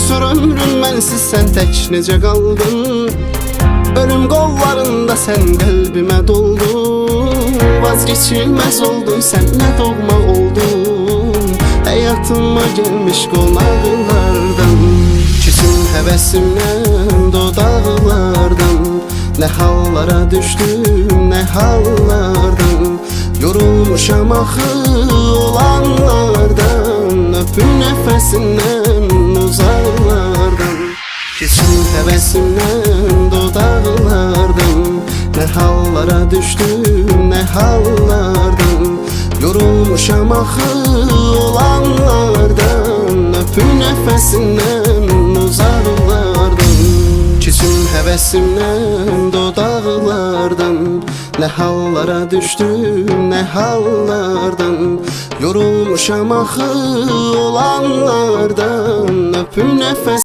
Keçir ömrüm mənsiz sən tək necə qaldın? Ölüm qollarında sən qəlbimə doldun. Vazgeçilməz oldun, sən nə doğma oldun. Həyatıma gelmiş qonaqlardan. Küsüm həvəsimdən dodaqlardan. Nə hallara düşdüm, nə hallardan. Yorulmuşam axı olanlardan. Öpüm nəfəsindən uzaqlardan. Keçim həvəsimdən dodaqlardan. Nə hallara düşdüm, nə hallardan. Yorulmuşam axı olanlardan. Öpüm nəfəsindən uzaqlardan. Keçim həvəsimdən dodaqlardan. Nə hallara düşdüm, nə hallardan. Yorulmuşam axı olanlardan. Öpüm nəfəsindən